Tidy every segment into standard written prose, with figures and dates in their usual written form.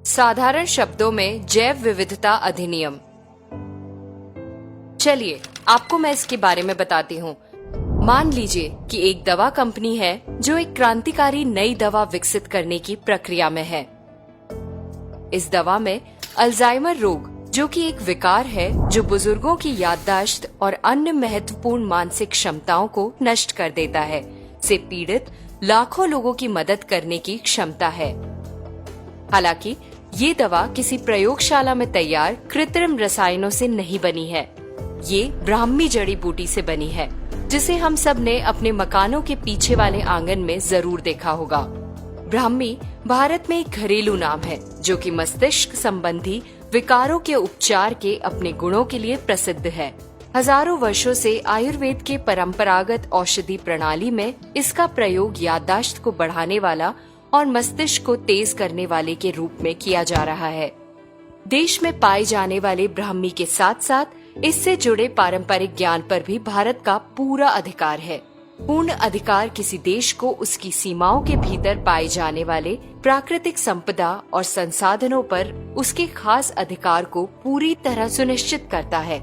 साधारण शब्दों में जैव विविधता अधिनियम। चलिए आपको मैं इसके बारे में बताती हूँ। मान लीजिए कि एक दवा कंपनी है जो एक क्रांतिकारी नई दवा विकसित करने की प्रक्रिया में है। इस दवा में अल्जाइमर रोग, जो कि एक विकार है जो बुजुर्गों की याददाश्त और अन्य महत्वपूर्ण मानसिक क्षमताओं को नष्ट कर देता है, से पीड़ित लाखों लोगों की मदद करने की क्षमता है। हालांकि ये दवा किसी प्रयोगशाला में तैयार कृत्रिम रसायनों से नहीं बनी है। ये ब्राह्मी जड़ी बूटी से बनी है, जिसे हम सब ने अपने मकानों के पीछे वाले आंगन में जरूर देखा होगा। ब्राह्मी भारत में एक घरेलू नाम है जो कि मस्तिष्क संबंधी विकारों के उपचार के अपने गुणों के लिए प्रसिद्ध है। हजारों वर्षों से आयुर्वेद के परंपरागत औषधि प्रणाली में इसका प्रयोग याददाश्त को बढ़ाने वाला और मस्तिष्क को तेज करने वाले के रूप में किया जा रहा है। देश में पाए जाने वाले ब्राह्मी के साथ साथ इससे जुड़े पारंपरिक ज्ञान पर भी भारत का पूरा अधिकार है। पूर्ण अधिकार किसी देश को उसकी सीमाओं के भीतर पाए जाने वाले प्राकृतिक संपदा और संसाधनों पर उसके खास अधिकार को पूरी तरह सुनिश्चित करता है।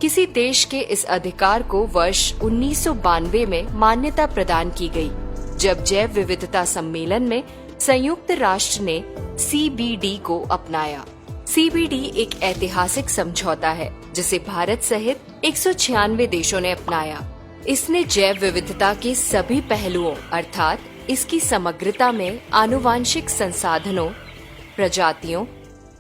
किसी देश के इस अधिकार को वर्ष 1992 में मान्यता प्रदान की गई, जब जैव विविधता सम्मेलन में संयुक्त राष्ट्र ने CBD को अपनाया। CBD एक ऐतिहासिक समझौता है जिसे भारत सहित 196 देशों ने अपनाया। इसने जैव विविधता के सभी पहलुओं अर्थात इसकी समग्रता में आनुवांशिक संसाधनों, प्रजातियों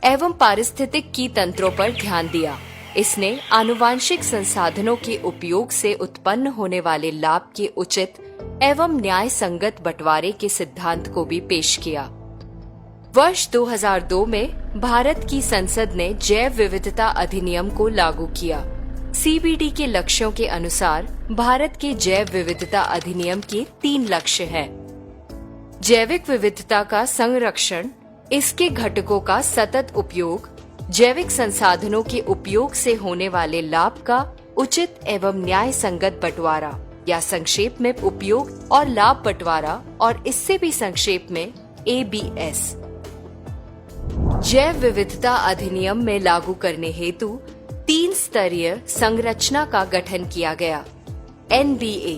एवं पारिस्थितिक की तंत्रों पर ध्यान दिया। इसने आनुवांशिक संसाधनों के उपयोग से उत्पन्न होने वाले लाभ के उचित एवं न्याय संगत बंटवारे के सिद्धांत को भी पेश किया। वर्ष 2002 में भारत की संसद ने जैव विविधता अधिनियम को लागू किया। CBD के लक्ष्यों के अनुसार भारत के जैव विविधता अधिनियम के 3 लक्ष्य हैं। जैविक विविधता का संरक्षण, इसके घटकों का सतत उपयोग, जैविक संसाधनों के उपयोग से होने वाले लाभ का उचित एवं न्याय संगत बंटवारा या संक्षेप में उपयोग और लाभ बंटवारा, और इससे भी संक्षेप में ABS। जैव विविधता अधिनियम में लागू करने हेतु 3 स्तरीय संरचना का गठन किया गया। NBA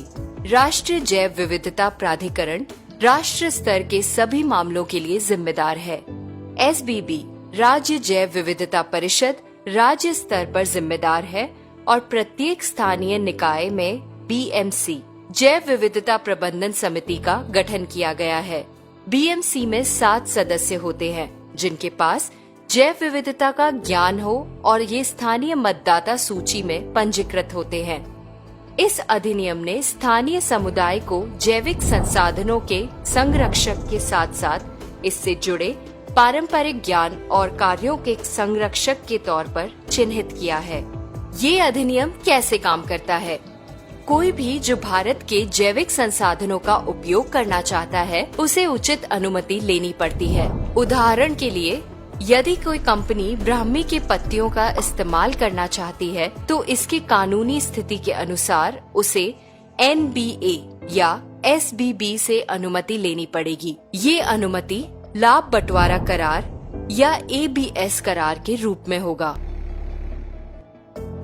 राष्ट्रीय जैव विविधता प्राधिकरण राष्ट्र स्तर के सभी मामलों के लिए जिम्मेदार है। SBB राज्य जैव विविधता परिषद राज्य स्तर पर जिम्मेदार है, और प्रत्येक स्थानीय निकाय में BMC जैव विविधता प्रबंधन समिति का गठन किया गया है। BMC में 7 सदस्य होते हैं जिनके पास जैव विविधता का ज्ञान हो और ये स्थानीय मतदाता सूची में पंजीकृत होते हैं। इस अधिनियम ने स्थानीय समुदाय को जैविक संसाधनों के संरक्षक के साथ साथ इससे जुड़े पारंपरिक ज्ञान और कार्यों के संरक्षक के तौर पर चिन्हित किया है। ये अधिनियम कैसे काम करता है? कोई भी जो भारत के जैविक संसाधनों का उपयोग करना चाहता है, उसे उचित अनुमति लेनी पड़ती है। उदाहरण के लिए, यदि कोई कंपनी ब्राह्मी के पत्तियों का इस्तेमाल करना चाहती है, तो इसकी कानूनी स्थिति के अनुसार उसे NBA या SBB से अनुमति लेनी पड़ेगी। ये अनुमति लाभ बंटवारा करार या ABS करार के रूप में होगा।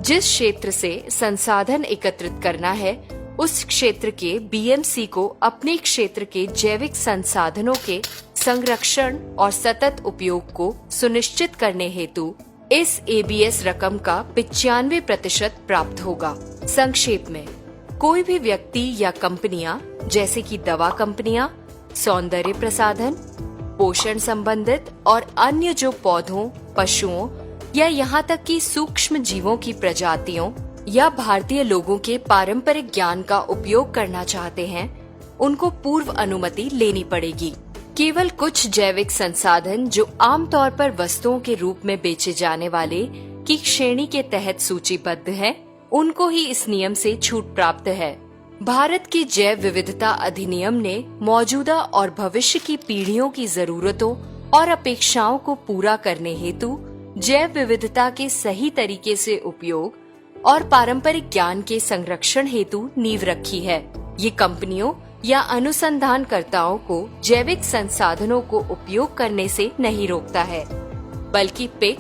जिस क्षेत्र से संसाधन एकत्रित करना है, उस क्षेत्र के BMC को अपने क्षेत्र के जैविक संसाधनों के संरक्षण और सतत उपयोग को सुनिश्चित करने हेतु इस ABS रकम का 95% प्राप्त होगा। संक्षेप में, कोई भी व्यक्ति या कंपनियां जैसे कि दवा कंपनियां, सौंदर्य प्रसाधन, पोषण संबंधित और अन्य जो पौधों, पशुओं या यहाँ तक कि सूक्ष्म जीवों की प्रजातियों या भारतीय लोगों के पारंपरिक ज्ञान का उपयोग करना चाहते हैं, उनको पूर्व अनुमति लेनी पड़ेगी। केवल कुछ जैविक संसाधन जो आमतौर पर वस्तुओं के रूप में बेचे जाने वाले की श्रेणी के तहत सूचीबद्ध हैं, उनको ही इस नियम से छूट प्राप्त है। भारत के जैव विविधता अधिनियम ने मौजूदा और भविष्य की पीढ़ियों की जरूरतों और अपेक्षाओं को पूरा करने हेतु जैव विविधता के सही तरीके से उपयोग और पारंपरिक ज्ञान के संरक्षण हेतु नींव रखी है। ये कंपनियों या अनुसंधानकर्ताओं को जैविक संसाधनों को उपयोग करने से नहीं रोकता है। बल्कि पिक,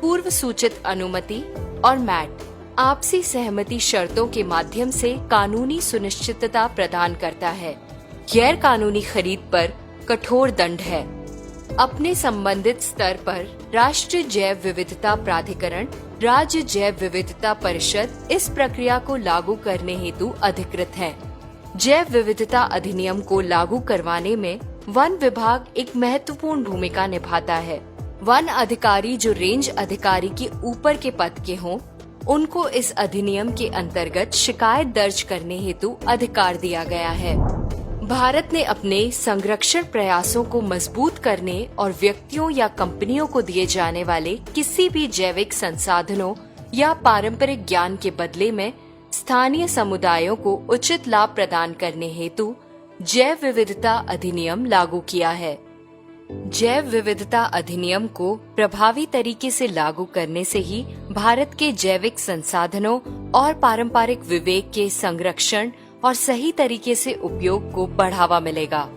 पूर्व सूचित अनुमति और मैट आपसी सहमति शर्तों के माध्यम से कानूनी सुनिश्चितता प्रदान करता है। गैर कानूनी खरीद पर कठोर दंड है। अपने संबंधित स्तर पर राष्ट्रीय जैव विविधता प्राधिकरण, राज्य जैव विविधता परिषद इस प्रक्रिया को लागू करने हेतु अधिकृत है। जैव विविधता अधिनियम को लागू करवाने में वन विभाग एक महत्वपूर्ण भूमिका निभाता है। वन अधिकारी जो रेंज अधिकारी के ऊपर के पद के हों, उनको इस अधिनियम के अंतर्गत शिकायत दर्ज करने हेतु अधिकार दिया गया है। भारत ने अपने संरक्षण प्रयासों को मजबूत करने और व्यक्तियों या कंपनियों को दिए जाने वाले किसी भी जैविक संसाधनों या पारंपरिक ज्ञान के बदले में स्थानीय समुदायों को उचित लाभ प्रदान करने हेतु जैव विविधता अधिनियम लागू किया है। जैव विविधता अधिनियम को प्रभावी तरीके से लागू करने से ही भारत के जैविक संसाधनों और पारंपरिक विवेक के संरक्षण और सही तरीके से उपयोग को बढ़ावा मिलेगा।